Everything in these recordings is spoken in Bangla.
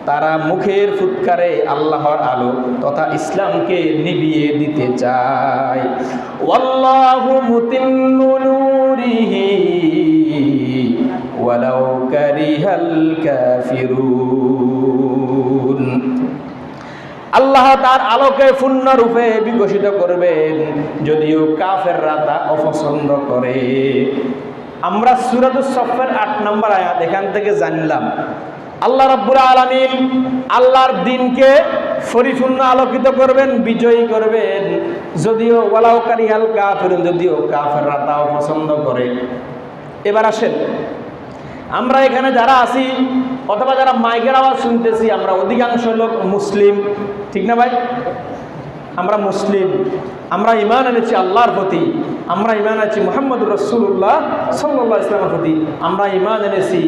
তারা মুখের ফুৎকারে আল্লাহর আলো তথা ইসলামকে নিভিয়ে দিতে চায়। ওয়াল্লাহু মুতিম্মু নূরিহি ওয়ালাউ কারিহাল কাফিরুন। আল্লাহ তার আলোকে পূর্ণরূপে বিকশিত করবেন যদিও কাফেররা তা অপছন্দ করে। আমরা সূরাতুস সফফের ৮ নম্বর আয়াত এখান থেকে জানলাম আল্লাহ রাব্বুল আলামিন আল্লাহর দ্বীনকে পরিপূর্ণ আলোকিত করবেন, বিজয়ী করবেন যদিও ওয়ালাউ কারিহাল কাফিরুন, যদিও কাফেররা তা অপছন্দ করে। এবার আসেন, আমরা এখানে যারা আছি অথবা যারা মাইকের আওয়াজ শুনতেছি, আমরা অধিকাংশ লোক মুসলিম, ঠিক না ভাই? আমরা মুসলিম, আমরা ঈমান এনেছি আল্লাহর প্রতি, আমরা ঈমান এনেছি মুহাম্মদুর রাসূলুল্লাহ সাল্লাল্লাহু আলাইহি ওয়াসাল্লামের প্রতি, আমরা ঈমান এনেছি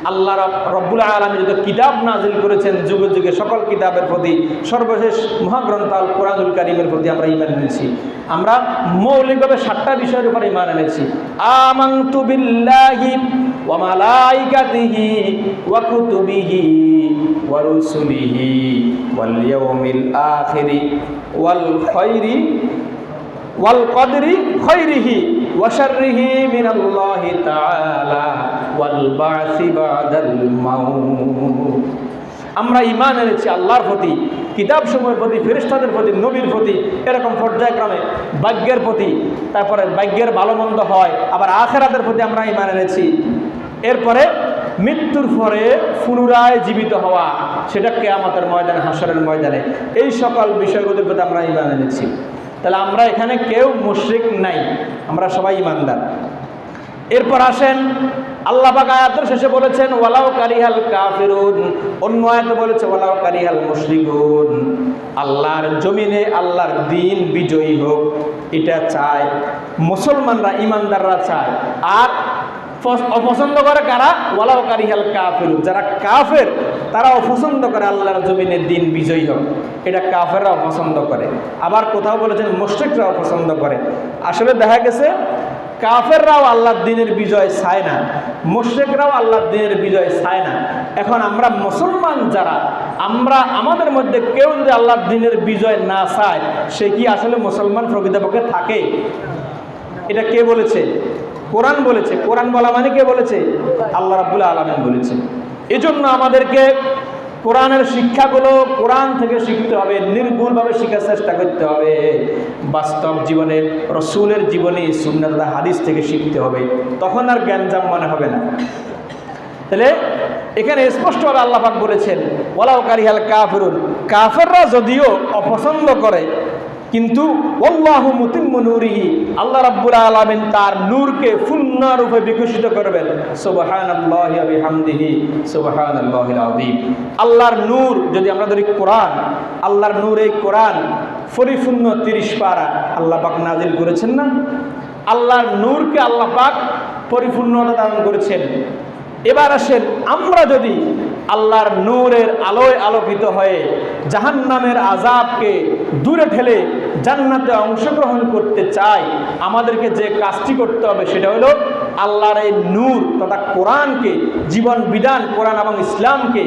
আল্লাহ রব্বুল আলামিন যত কিতাব নাজিল করেছেন যুগে যুগে সকল কিতাবের প্রতি, সর্বশেষ মহাগ্রন্থ আল কোরআনুল কারীমের প্রতি আমরা ঈমান এনেছি। আমরা মৌলিকভাবে 7টা বিষয়ের উপর ঈমান এনেছি। আমানতু বিল্লাহি ওয়া মালাইকাতিহি ওয়া কুতুবিহি ওয়া রুসুলিহি ওয়াল ইয়াউমিল আখিরি ওয়াল খায়রি ওয়াল কদরি খায়রিহি ওয়া শাররিহি মিনাল্লাহি তাআলা ওয়াল বা'সি বা'দাল মাউত। আমরা ঈমান এনেছি আল্লাহর প্রতি, কিতাবসমূহের প্রতি, ফেরেশতাদের প্রতি, নবীর প্রতি, এরকম পর্যায়ক্রমে ভাগ্যের প্রতি, তারপরে ভাগ্যের ভালো মন্দ হয়, আবার আখিরাতের প্রতি আমরা ঈমান এনেছি। এরপরে মৃত্যুর পরে পুনরায় জীবিত হওয়া, সেটা কিয়ামতের ময়দানে, হাসরের ময়দানে, এই সকল বিষয়গুলোর প্রতি আমরা ঈমান এনেছি। তাহলে আমরা এখানে কেউ মুশরিক নাই, আমরা সবাই ঈমানদার। এরপর আসেন, আল্লাহ পাক আয়াতের শেষে বলেছেন ওয়ালাউ কারিহাল কাফিরুন, অন্য আয়াতে বলেছে ওয়ালাউ কারিহাল মুশরিকুন। আল্লাহর জমিনে আল্লাহর দ্বীন বিজয়ী হোক, এটা চায় মুসলমানরা, ঈমানদাররা চায়। আর অপছন্দ করে কারা? ওয়ালাউ কারিহাল কাফিরুন, যারা কাফের তারা অপছন্দ করে আল্লাহর জমিনে দ্বীন বিজয়ী হোক, এটা কাফেররা অপছন্দ করে। আবার কোথাও বলেছেন মুশরিকরা অপছন্দ করে। আসলে দেখা গেছে কাফেররাও আল্লাহর দ্বীনের বিজয় চায় না, মুশরিকরাও আল্লাহর দ্বীনের বিজয় চায় না। এখন আমরা মুসলমান যারা, আমরা আমাদের মধ্যে কেউ যদি আল্লাহর দ্বীনের বিজয় না চায়, সে কি আসলে মুসলমান প্রকৃতপক্ষে থাকে? এটা কে বলেছে? কোরআন বলেছে। কোরআন বলা মানে কে বলেছে? আল্লাহ রাব্বুল আলামিন বলেছে। এজন্য আমাদেরকে কোরআনের শিক্ষাগুলো কোরআন থেকে শিখতে হবে, নির্ভুলভাবে শেখার চেষ্টা করতে হবে। বাস্তব জীবনে রাসূলের জীবনী, সুন্নাত হাদিস থেকে শিখতে হবে, তখন আর জ্ঞানজাম মনে হবে না। তাহলে এখানে স্পষ্টভাবে আল্লাহ পাক বলেছেন ওয়ালাউ কারিহাল কাফিরুন, কাফেররা যদিও অপছন্দ করে, কিন্তু আল্লাহু মুতিম্মু নূরিহি, আল্লাহ রাব্বুল আলামিন তার নূরকে পূর্ণরূপে বিকশিত করবেন। সুবহানাল্লাহি ওয়া বিহামদিহি সুবহানাল্লাহিল আযীম। আল্লাহর নূর যদি আমরা ধরি কোরআন, আল্লাহর নূর, এই কোরআন পরিপূর্ণ 30 পারা আল্লাহ পাক নাজিল করেছেন না? আল্লাহর নূরকে আল্লাহ পাক পরিপূর্ণতা দান করেছেন। এবার আসেন, আমরা যদি আল্লাহর নূরের আলোয় আলোকিত হয়ে জাহান্নামের আযাবকে দূরে ঠেলে জান্নাতে অংশগ্রহণ করতে চাই, আমাদেরকে যে কাজটি করতে হবে সেটা হলো আল্লাহর এই নূর তথা কোরআনকে, জীবন বিধান কোরআন এবং ইসলামকে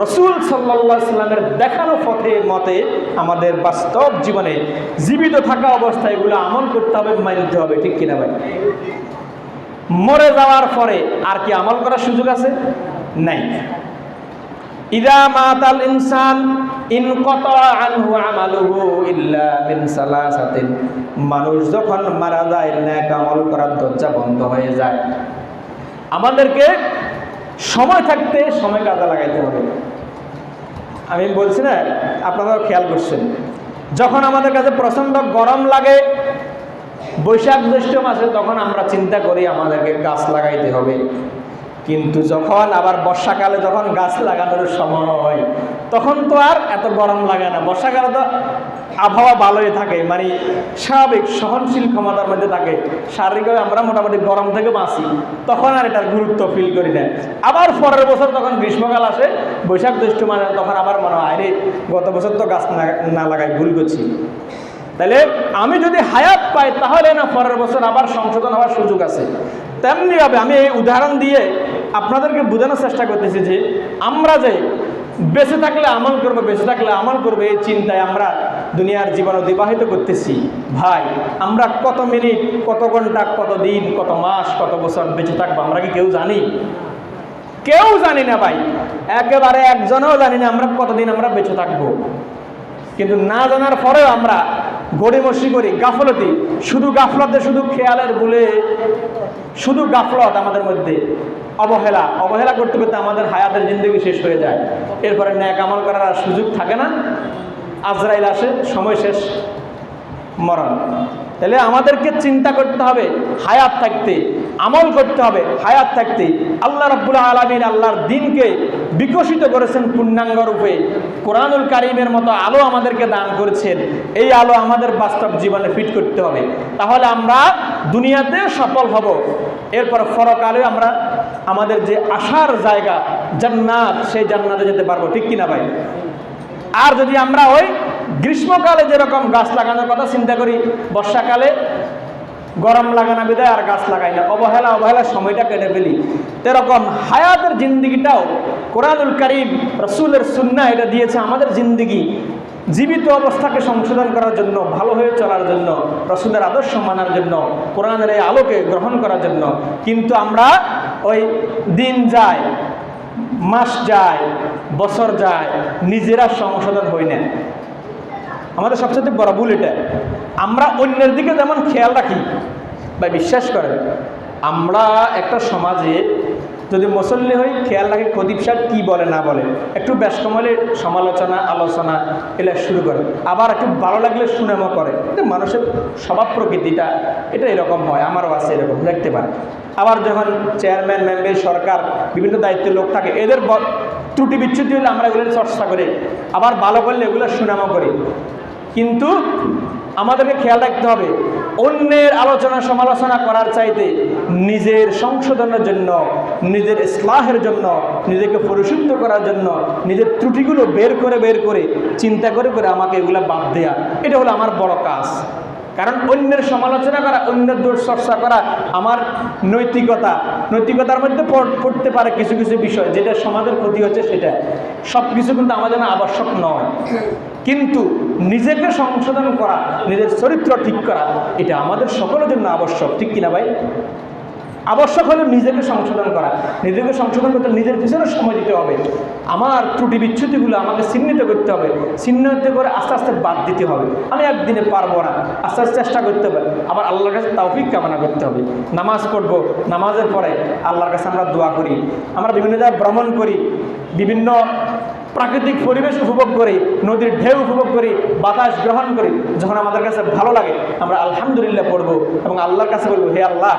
রাসূল সাল্লাল্লাহু আলাইহি ওয়াসাল্লামের দেখানো পথে মতে আমাদের বাস্তব জীবনে জীবিত থাকা অবস্থায় এগুলো আমল করতে হবে, মানতে হবে, ঠিক কিনা ভাই? মরে যাওয়ার পরে আর কি আমল করার সুযোগ আছে? নাই। ইযা মাতাল ইনসান ইনকাতা আনহু আমালুহু ইল্লা মিন সালাসাতিন, মানুষ যখন মারা যায় নেক আমল করার দরজা বন্ধ হয়ে যায়। আমাদেরকে সময় থাকতে সময় কাজে লাগাইতে হবে। আমি বলছি না, আপনারাও খেয়াল করছেন, যখন আমাদের কাছে প্রচণ্ড গরম লাগে বৈশাখ জ্যৈষ্ঠ মাসে, তখন আমরা চিন্তা করি আমাদেরকে গাছ লাগাইতে হবে। কিন্তু যখন আবার বর্ষাকালে যখন গাছ লাগানোর সময়, তখন তো আর এত গরম লাগে না। বর্ষাকালে তো আবহাওয়া ভালোই থাকে, মানে স্বাভাবিক সহনশীল ক্ষমতার মধ্যে থাকে, শারীরিকভাবে আমরা মোটামুটি গরম থেকে বাঁচি, তখন আর এটার গুরুত্ব ফিল করি না। আবার পরের বছর তখন গ্রীষ্মকাল আসে, বৈশাখ জ্যৈষ্ঠ মাসে, তখন আবার মনে হয় আরে গত বছর তো গাছ না লাগাই, ভুল করছি। তাহলে আমি যদি হায়াত পাই তাহলে না পরের বছর আবার সংশোধন হওয়ার সুযোগ আছে। তেমনিভাবে আমি এই উদাহরণ দিয়ে আপনাদেরকে বোঝানোর চেষ্টা করতেছি যে আমরা যে বেঁচে থাকলে আমল করবো, বেঁচে থাকলে আমল করবো, এই চিন্তায় আমরা দুনিয়ার জীবন অতিবাহিত করতেছি। ভাই, আমরা কত মিনিট, কত ঘন্টা, কত দিন, কত মাস, কত বছর বেঁচে থাকবো আমরা কি কেউ জানি? কেউ জানি না ভাই, একেবারে একজনও জানি না আমরা কতদিন আমরা বেঁচে থাকবো। কিন্তু না জানার পরেও আমরা গড়িমসি করি, গাফলতি, শুধু গাফলতে, শুধু খেয়ালের ভুলে, শুধু গাফলত আমাদের মধ্যে, অবহেলা করতে করতে আমাদের হায়াতের জিন্দগি শেষ হয়ে যায়। এরপরে ন্যাক আমল করার আর সুযোগ থাকে না, আজরাইল আসে, সময় শেষ, মরণ। তাহলে আমাদেরকে চিন্তা করতে হবে হায়াত থাকতে, আমল করতে হবে হায়াত থাকতে। আল্লাহ রাব্বুল আলামিন আল্লাহর দ্বীনকে বিকশিত করেছেন পূর্ণাঙ্গ রূপে, কোরআনুল কারীমের মতো আলো আমাদেরকে দান করেছেন। এই আলো আমাদের বাস্তব জীবনে ফিট করতে হবে, তাহলে আমরা দুনিয়াতে সফল হব, এরপর পরকালে আমরা আমাদের যে আশার জায়গা জান্নাত, সেই জান্নাতে যেতে পারবো, ঠিক কিনা ভাই? আর যদি আমরা ওই গ্রীষ্মকালে যেরকম গাছ লাগানোর কথা চিন্তা করি, বর্ষাকালে গরম লাগানো বিদায় আর গাছ লাগাই না, অবহেলা সময়টা কেটে ফেলি, এরকম হায়াতের জিন্দিগিটাও কোরআনুল কারীম, রাসূলের সুন্নাহ এটা দিয়েছে আমাদের জিন্দিগি জীবিত অবস্থাকে সংশোধন করার জন্য, ভালো হয়ে চলার জন্য, রাসূলের আদর্শ মানার জন্য, কোরআনের এই আলোকে গ্রহণ করার জন্য। কিন্তু আমরা ওই দিন যায়, মাস যায়, বছর যায়, নিজেরা সংশোধন হই না। আমাদের সবচেয়ে বড় ভুল এটা। আমরা অন্যের দিকে যেমন খেয়াল রাখি, বা বিশ্বাস করেন, আমরা একটা সমাজে যদি মুসল্লি হই, খেয়াল রাখি খতিব সাহেব কী বলে না বলে, একটু ব্যস্ত হলে সমালোচনা, আলোচনা এগুলো শুরু করে, আবার একটু ভালো লাগলে সুনামও করে। মানুষের স্বভাব প্রকৃতিটা এটা এরকম হয়, আমারও আছে, এরকম দেখতে পারে। আবার যখন চেয়ারম্যান, মেম্বার, সরকার, বিভিন্ন দায়িত্বের লোক থাকে, এদের ত্রুটি বিচ্ছুতি হলে আমরা এগুলোর চর্চা করি, আবার ভালো করলে এগুলো সুনামও করি। কিন্তু আমাদেরকে খেয়াল রাখতে হবে, অন্যের আলোচনা সমালোচনা করার চাইতে নিজের সংশোধনের জন্য, নিজের ইসলাহের জন্য, নিজেকে পরিশুদ্ধ করার জন্য, নিজের ত্রুটিগুলো বের করে চিন্তা করে আমাকে এগুলো বাদ দেয়া, এটা হলো আমার বড় কাজ। কারণ অন্যের সমালোচনা করা, অন্যের দোষ চর্চা করা আমার নৈতিকতার মধ্যে পড়তে পারে কিছু কিছু বিষয়, যেটা সমাজের ক্ষতি হচ্ছে, সেটা সব কিছু কিন্তু আমাদের জন্য আবশ্যক নয়। কিন্তু নিজেকে সংশোধন করা, নিজের চরিত্র ঠিক করা, এটা আমাদের সকলের জন্য আবশ্যক, ঠিক কিনা ভাই? আবশ্যক হলো নিজেকে সংশোধন করা। নিজেকে সংশোধন করতে নিজের পিছনে সময় দিতে হবে, আমার ত্রুটি বিচ্ছুতিগুলো আমাকে চিহ্নিত করতে হবে, চিহ্নিত করে আস্তে আস্তে বাদ দিতে হবে। আমি একদিনে পারবো না, আস্তে আস্তে চেষ্টা করতে হবে, আবার আল্লাহর কাছে তৌফিক কামনা করতে হবে। নামাজ পড়বো, নামাজের পরে আল্লাহর কাছে আমরা দোয়া করি, আমরা বিভিন্ন জায়গায় ভ্রমণ করি, বিভিন্ন প্রাকৃতিক পরিবেশ উপভোগ করি, নদীর ঢেউ উপভোগ করি, বাতাস গ্রহণ করি। যখন আমাদের কাছে ভালো লাগে আমরা আলহামদুলিল্লাহ পড়বো এবং আল্লাহর কাছে বলবো, হে আল্লাহ,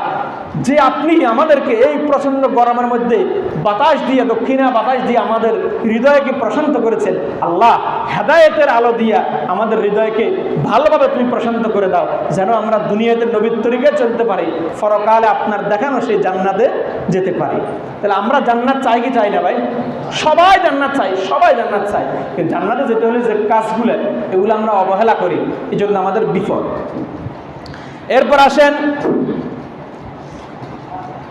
যে আপনি আমাদেরকে এই প্রচণ্ড গরমের মধ্যে বাতাস দিয়ে, দক্ষিণা বাতাস দিয়ে আমাদের হৃদয়কে প্রশান্ত করেছেন, আল্লাহ হেদায়েতের আলো দিয়া আমাদের হৃদয়কে ভালোভাবে তুমি প্রশান্ত করে দাও, যেন আমরা দুনিয়াতে নবীর তরিকায় চলতে পারি, পরকালে আপনার দেখানো সেই জান্নাতে যেতে পারি। তাহলে আমরা জান্নাত চাই কি চাই না ভাই? সবাই জান্নাত চাই, সবাই জান্নাত চাই। কিন্তু জান্নাতে যেতে হলে যে কাজগুলো, এগুলো আমরা অবহেলা করি, এই জন্য আমাদের বিপদ। এরপর আসেন,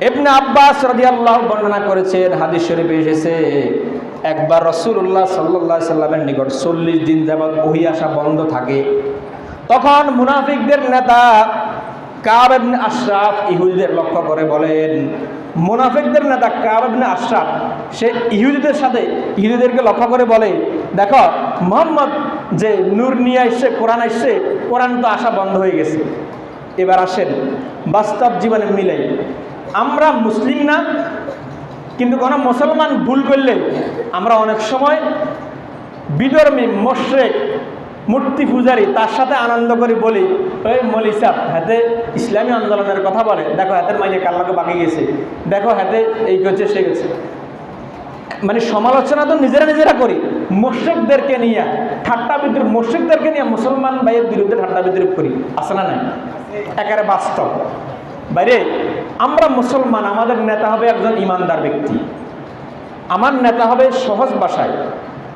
ইবনে আব্বাস রাদিয়াল্লাহু বর্ণনা করেছেন, হাদিস শরীফে এসেছে, একবার রাসূলুল্লাহ সাল্লাল্লাহু আলাইহি সাল্লামের নিকট 40 দিন যাবত ওহী আসা বন্ধ থাকে। তখন মুনাফিকদের নেতা কাব ইবনে আশরাফ ইহুদিদের লক্ষ্য করে বলেন, মুনাফিকদের নেতা কাব ইবনে আশরাফ সে ইহুদিদেরকে লক্ষ্য করে বলে, দেখো মুহাম্মদ যে নূর নিয়ে আসছে, কোরআন আসছে, কোরআন তো আসা বন্ধ হয়ে গেছে। এবার আসেন বাস্তব জীবনে মিলাই, আমরা মুসলিম না, কিন্তু কোনো মুসলমান ভুল করলে আমরা অনেক সময় বিধর্মী, মুশরিক, মূর্তি পূজারী তার সাথে আনন্দ করে বলি, ওই মৌলী সাহেব হাতে ইসলামী আন্দোলনের কথা বলে, দেখো হাতের মাইনে কাল্লাকে বাকি গেছে, দেখো হাতে এই করছে সে গেছে। মানে সমালোচনা তো নিজেরা করি, মুশরিকদেরকে নিয়ে ঠাট্টা বিদ্রুপ, মুশরিকদেরকে নিয়ে মুসলমান ভাইয়ের বিরুদ্ধে ঠাট্টা বিদ্রুপ করি, আছে না নাই? একেবারে বাস্তব। বাইরে আমরা মুসলমান, আমাদের নেতা হবে একজন ইমানদার ব্যক্তি, আমার নেতা হবে সহজ ভাষায়,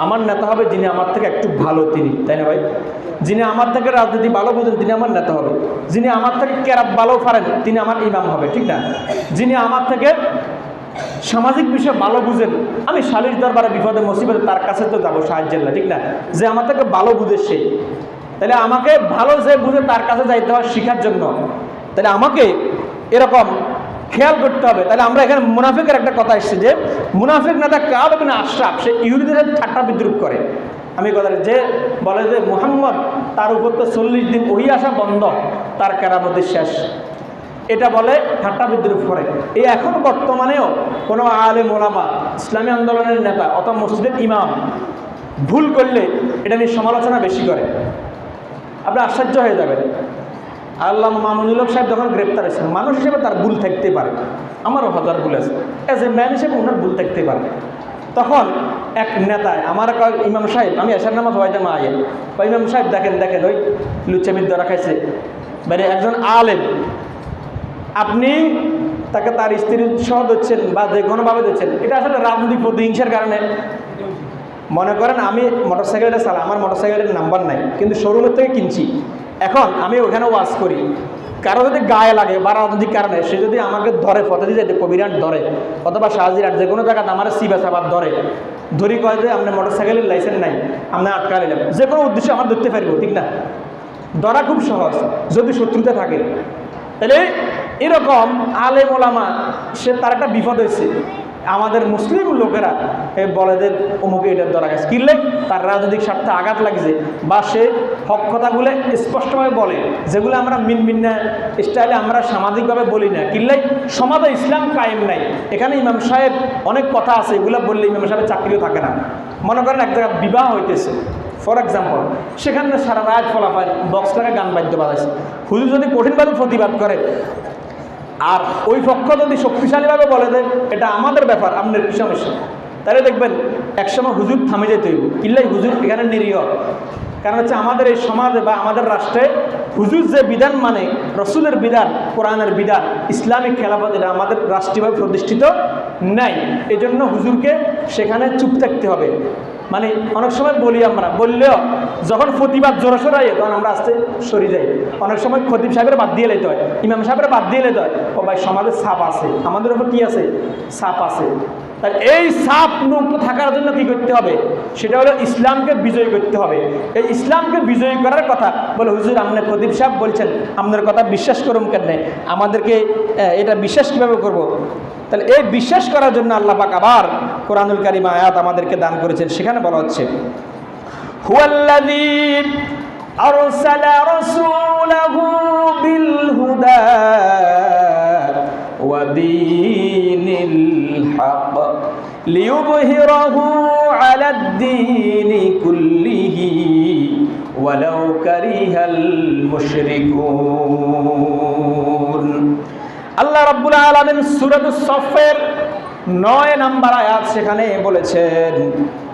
আমার নেতা হবে যিনি আমার থেকে একটু ভালো, তিনি, তাই না ভাই? যিনি আমার থেকে রাজনীতি ভালো বুঝেন তিনি আমার নেতা হবে, যিনি আমার থেকে কেরাত ভালো পারেন তিনি আমার ইমাম হবে, ঠিক না? যিনি আমার থেকে সামাজিক বিষয় ভালো বুঝেন, আমি শালির দরবারে বিপদে মুসিবতে তার কাছে তো যাবো সাহায্যের না, ঠিক না? যে আমার থেকে ভালো বুঝে সে, তাহলে আমাকে ভালো যে বুঝে তার কাছে যাইতে হয় শিখার জন্য। তাহলে আমাকে এরকম খেয়াল করতে হবে। তাহলে আমরা এখানে মুনাফিকের একটা কথা এসেছে যে মুনাফিক নেতা কাব ইবনে আশরাফ, সে ইহুদিদের সাথে ঠাট্টা বিদ্রুপ করে। আমি কথা যে বলে যে মুহাম্মদ তার উপর তো 40 দিন ওহি আসা বন্ধ, তার কেরামতের শেষ, এটা বলে ঠাট্টা বিদ্রুপ করে। এই এখন বর্তমানেও কোনো আলেম ওলামা, ইসলামী আন্দোলনের নেতা অথবা মসজিদের ইমাম ভুল করলে এটা নিয়ে সমালোচনা বেশি করে। আপনি আশ্চর্য হয়ে যাবেন। আল্লাহ মামুনুল হক সাহেব যখন গ্রেপ্তার হয়েছেন, মানুষ হিসেবে তার ভুল থাকতে পারে, আমারও হাজার ভুল আছে, অ্যাজ এ ম্যান হিসেবে ওনার ভুল থাকতে পারে। তখন এক নেতায় আমার কয় ইমাম সাহেব, আমি এসার নামাজ হয়তো মা আয়েন, ইমাম সাহেব দেখেন দেখেন ওই লুচ্চামির দ্বারা খাইছে, মানে একজন আলেম, আপনি তাকে তার স্ত্রীর সহ দিচ্ছেন বা যে কোনোভাবে দিচ্ছেন, এটা আসলে রাজনৈতিক প্রতিহিংসার কারণে। মনে করেন আমি মোটরসাইকেলটা চালাই, আমার মোটরসাইকেলের নাম্বার নাই, কিন্তু শোরুমের থেকে কিনছি, এখন আমি ওখানে ওয়াশ করি, কারো যদি গায়ে লাগে বা রাজনৈতিক কারণে সে যদি আমাকে ধরে ফতে দিয়ে যেতে কবিরাট ধরে অথবা শাহজিরাট যে কোনো জায়গাতে আমার সিবাসাবাদ ধরি কয় যে আপনার মোটরসাইকেলের লাইসেন্স নাই, আপনার আটকা নিলাম, যে কোনো উদ্দেশ্যে আমার ধরতে পারবো, ঠিক না? ধরা খুব সহজ যদি শত্রুতা থাকে। তাহলে এরকম আলেম ওলামা সে তার একটা বিপদ হয়েছে, আমাদের মুসলিম লোকেরা বলে যে অমুকে এটার ধরা গেছে, কিনলে তার রাজনৈতিক স্বার্থে আঘাত লাগছে বা সে হক কথাগুলো স্পষ্টভাবে বলে, যেগুলো আমরা মিনমিন্না স্টাইলে আমরা সামাজিকভাবে বলি না, কিনলে সমাজে ইসলাম কায়েম নাই। এখানে ইমাম সাহেব অনেক কথা আছে, এগুলো বললে ইমাম সাহেবের চাকরিও থাকে না। মনে করেন এক জায়গায় বিবাহ হইতেছে, ফর এক্সাম্পল, সেখানে সারা রাত ফলাফল বক্স টাকা গান বাদ্য বাজাইছে, হুজুর যদি কঠিনভাবে প্রতিবাদ করে আর ওই পক্ষ যদি শক্তিশালীভাবে বলে দেয় এটা আমাদের ব্যাপার, আপনার কি সমস্যা, তাহলে দেখবেন একসময় হুজুর থামে যেতে হইব, কিল্লাই হুজুর এখানে নিরীহ। কারণ হচ্ছে আমাদের এই সমাজে বা আমাদের রাষ্ট্রে হুজুর যে বিধান মানে রসুলের বিধান, কোরআনের বিধান, ইসলামিক খেলাফত, এটা আমাদের রাষ্ট্রীয়ভাবে প্রতিষ্ঠিত নাই। এই জন্য হুজুরকে সেখানে চুপ থাকতে হবে। মানে অনেক সময় বলি আমরা, বললেও যখন প্রতিবাদ জোরে সরাই তখন আমরা আস্তে সরে যাই। অনেক সময় খতিব সাহেবের বাদ দিয়ে লেতে হয়, ইমাম সাহেবের বাদ দিয়ে লেতে হয়, ও ভাই সমাজের ছাপ আছে, আমাদের উপর কি আছে, ছাপ আছে। তাই এই ছাপ মুক্ত থাকার জন্য কি করতে হবে, সেটা হলো ইসলামকে বিজয়ী করতে হবে। এই ইসলামকে বিজয়ী করার কথা বলে হুজুর আপনি খতিব সাহেব বলছেন, আপনার কথা বিশ্বাস করুন কেন, আমাদেরকে এটা বিশ্বাস কীভাবে করব? তাহলে এই বিশ্বাস করার জন্য আল্লাহ পাক আবার কোরআনুল কারীম আয়াত আমাদেরকে দান করেছেন, সেখানে বলা হচ্ছে হুয়াল্লাযী আরসালা রাসূলাহু বিল হুদা ওয়া দীনিল হক লিইয়ুযহিরাহু আলাদ দীনি কুল্লিহি ওয়ালাউ কারিহাল মুশরিকুন। আল্লাহ রাব্বুল আলামিন সূরাতুস সফের 9 নম্বর আয়াত সেখানে বলেছেন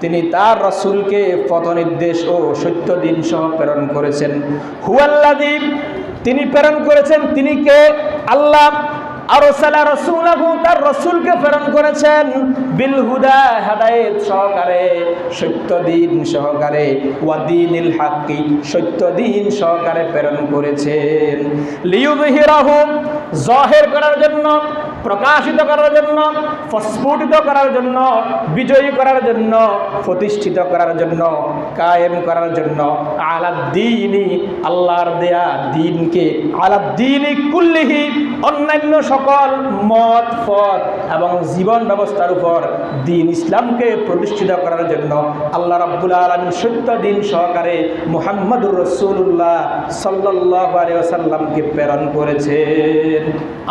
তিনি তার রাসূলকে পথনির্দেশ ও সত্য দিন সহ প্রেরণ করেছেন। হুয়াল্লাযী, তিনি প্রেরণ করেছেন, তিনি কে? আল্লাহ। আরসালা রাসূলাহু, তার রাসূলকে প্রেরণ করেছেন, বিল হুদা, হেদায়েত সহকারে, সত্য দিন সহকারে, ওয়া দীনিল হাক্কি, সত্য দিন সহকারে প্রেরণ করেছেন। লিইয়ুযহিরাহু, জাহির করার জন্য, প্রকাশিত করার জন্য, প্রস্ফুটিত করার জন্য, বিজয়ী করার জন্য, প্রতিষ্ঠিত করার জন্য, কায়েম করার জন্য, আলাদ দীনি, আল্লাহর দেয়া দ্বীনকে, আলাদ দীনি কুল্লিহি, অন্যান্য সকল মত পথ এবং জীবন ব্যবস্থার উপর দ্বীন ইসলামকে প্রতিষ্ঠিত করার জন্য আল্লাহ রাব্বুল আলামিন সত্য দিন সহকারে মুহাম্মদুর রাসূলুল্লাহ সাল্লাল্লাহু আলাইহি ওয়াসাল্লামকে প্রেরণ করেছেন।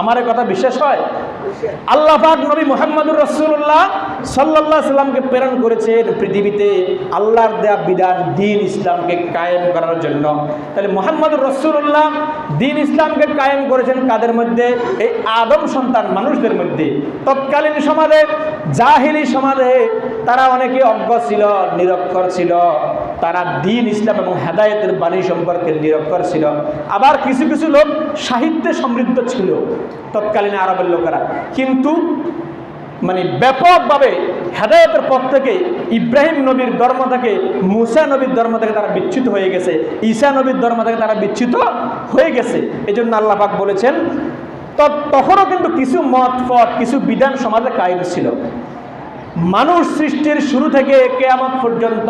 আমার কথা বিশ্বাস হয়? আল্লাহ পাক নবী মুহাম্মদুর রাসূলুল্লাহ সাল্লাল্লাহু আলাইহি ওয়াসাল্লামকে প্রেরণ করেছেন পৃথিবীতে আল্লাহর দেয়া বিধান দ্বীন ইসলামকে কায়েম করার জন্য। তাহলে মুহাম্মদুর রাসূলুল্লাহ দ্বীন ইসলামকে কায়েম করেছেন কাদের মধ্যে? এই আদম সন্তান মানুষদের মধ্যে। তৎকালীন সমাজে, জাহিলি সমাজে তারা অনেকে অজ্ঞ ছিল, নিরক্ষর ছিল, তারা দ্বীন ইসলাম এবং হেদায়েতের বাণী সম্পর্কে নিরক্ষর ছিল। আবার কিছু কিছু লোক সাহিত্যে সমৃদ্ধ ছিল তৎকালীন আরবের লোকেরা, কিন্তু মানে ব্যাপকভাবে হেদায়েতের পথ থেকে, ইব্রাহিম নবীর ধর্ম থেকে, মুসা নবীর ধর্ম থেকে তারা বিচ্যুত হয়ে গেছে, ঈসা নবীর ধর্ম থেকে তারা বিচ্যুত হয়ে গেছে। এই জন্য আল্লাহ পাক বলেছেন তখনও কিন্তু কিছু মত পথ, কিছু বিধান সমাজে কায়েম ছিল। মানুষ সৃষ্টির শুরু থেকে কিয়ামত পর্যন্ত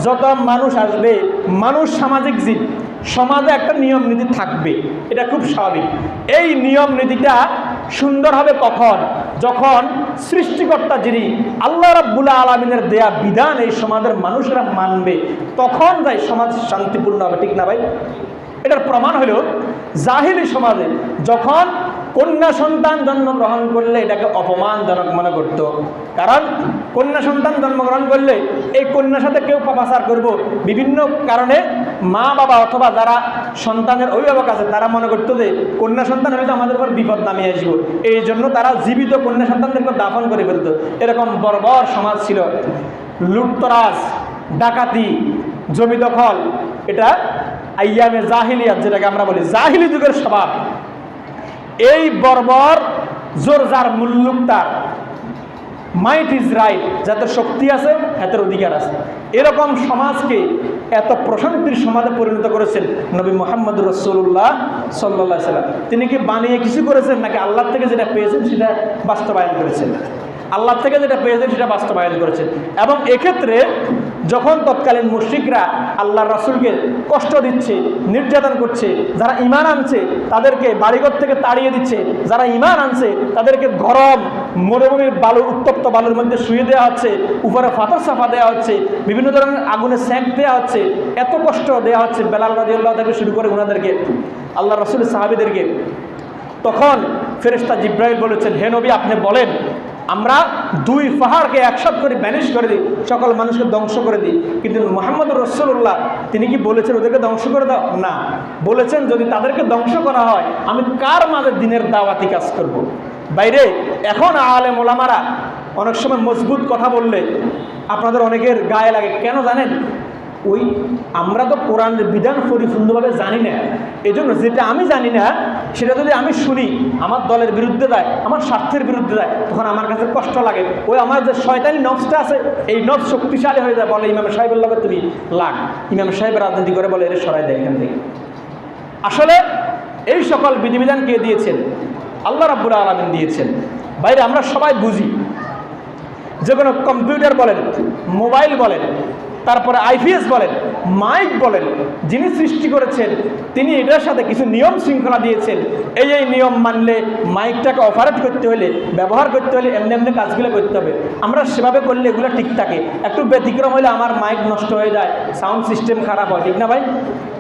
যত মানুষ আসবে, মানুষ সামাজিক জীব, সমাজে একটা নিয়ম নীতি থাকবে, এটা খুব স্বাভাবিক। এই নিয়ম নীতিটা সুন্দর হবে কখন? যখন সৃষ্টিকর্তা যিনি আল্লাহ রাব্বুল আলামিনের দেয়া বিধান এই সমাজের মানুষরা মানবে, তখন যাই সমাজ শান্তিপূর্ণ হবে, ঠিক না ভাই? এটার প্রমাণ হলো জাহিলি সমাজে যখন কন্যা সন্তান জন্মগ্রহণ করলে এটাকে অপমানজনক মনে করত। কারণ কন্যা সন্তান জন্মগ্রহণ করলে এই কন্যার সাথে কেউ পাপাচার করব, বিভিন্ন কারণে মা বাবা অথবা যারা সন্তানের অভিভাবক আছে তারা মনে করতো যে কন্যা সন্তান হলে তো আমাদের উপর বিপদ নামিয়ে আসবো, এই জন্য তারা জীবিত কন্যা সন্তানদেরকে দাফন করে ফেলত। এরকম বর্বর সমাজ ছিল। লুটতরাজ, ডাকাতি, জমি দখল, এটা আইয়ামে জাহিলিয়াত, যেটাকে আমরা বলি জাহিলি যুগের স্বভাব। এই বর্বর জোর যার মুল্লুক তার, মাইট ইজ রাইট, যাদের শক্তি আছে হাতের অধিকার আছে, এরকম সমাজকে এত প্রশান্তির সমাজে পরিণত করেছেন নবী মুহাম্মদ রাসূলুল্লাহ সাল্লাল্লাহু আলাইহি ওয়াসাল্লাম। তিনি কি বানিয়ে কিছু করেছেন নাকি আল্লাহ থেকে যেটা পেয়েছেন সেটা বাস্তবায়ন করেছেন? আল্লাহ থেকে যেটা পেয়েছেন সেটা বাস্তবায়ন করেছেন। এবং এক্ষেত্রে যখন তৎকালীন মুশরিকরা আল্লাহর রাসূলকে কষ্ট দিচ্ছে, নির্যাতন করছে, যারা ঈমান আনছে তাদেরকে বাড়িঘর থেকে তাড়িয়ে দিচ্ছে, যারা ঈমান আনছে তাদেরকে গরম মরুভূমির বালু, উত্তপ্ত বালুর মধ্যে শুয়ে দেওয়া হচ্ছে, উপরে ফাতর সাফা দেওয়া হচ্ছে, বিভিন্ন ধরনের আগুনে সেঁক দেওয়া হচ্ছে, এত কষ্ট দেওয়া হচ্ছে বেলাল রাদিয়াল্লাহু থেকে শুরু করে ওনাদেরকে, আল্লাহ রাসূলের সাহাবীদেরকে। তখন ফেরেশতা জিব্রাইল বলেছেন, হে নবী আপনি বলেন আমরা দুই পাহাড়কে একসাথে করে ব্যানিশ করে দিই, সকল মানুষকে ধ্বংস করে দিই। কিন্তু মুহাম্মদুর রাসূলুল্লাহ তিনি কি বলেছেন ওদেরকে ধ্বংস করে দাও? না, বলেছেন যদি তাদেরকে ধ্বংস করা হয় আমি কার মাঝে দিনের দাওয়াতি কাজ করব? বাইরে এখন আলেম ওলামারা অনেক সময় মজবুত কথা বললে আপনাদের অনেকের গায়ে লাগে, কেন জানেন? ওই আমরা তো কোরআনের বিধান পরিপূর্ণভাবে জানি না, এই জন্য যেটা আমি জানি না সেটা যদি আমি শুনি আমার দলের বিরুদ্ধে যায়, আমার স্বার্থের বিরুদ্ধে যায়, তখন আমার কাছে কষ্ট লাগে। ওই আমার যে শয়তানি নফসটা আছে এই নফস শক্তিশালী হয়ে যায়, বলে ইমাম সাহেবের লগে তুমি লাগ, ইমাম সাহেব রাজনীতি করে বলে এর সরাই দেয় এখান থেকে। আসলে এই সকল বিধিবিধান কে দিয়েছেন? আল্লাহ রাব্বুল আলামিন দিয়েছেন। বাইরে আমরা সবাই বুঝি, যে কোনো কম্পিউটার বলেন, মোবাইল বলেন, তারপরে আইপিএস বলেন, মাইক বলেন, যিনি সৃষ্টি করেছেন তিনি এটার সাথে কিছু নিয়ম শৃঙ্খলা দিয়েছেন। এই নিয়ম মানলে মাইকটাকে অপারেট করতে হলে, ব্যবহার করতে হলে এমনি এমনি কাজগুলো করতে হবে। আমরা সেভাবে করলে এগুলো ঠিক থাকে। একটু ব্যতিক্রম হলে আমার মাইক নষ্ট হয়ে যায়, সাউন্ড সিস্টেম খারাপ হয়, ঠিক না ভাই?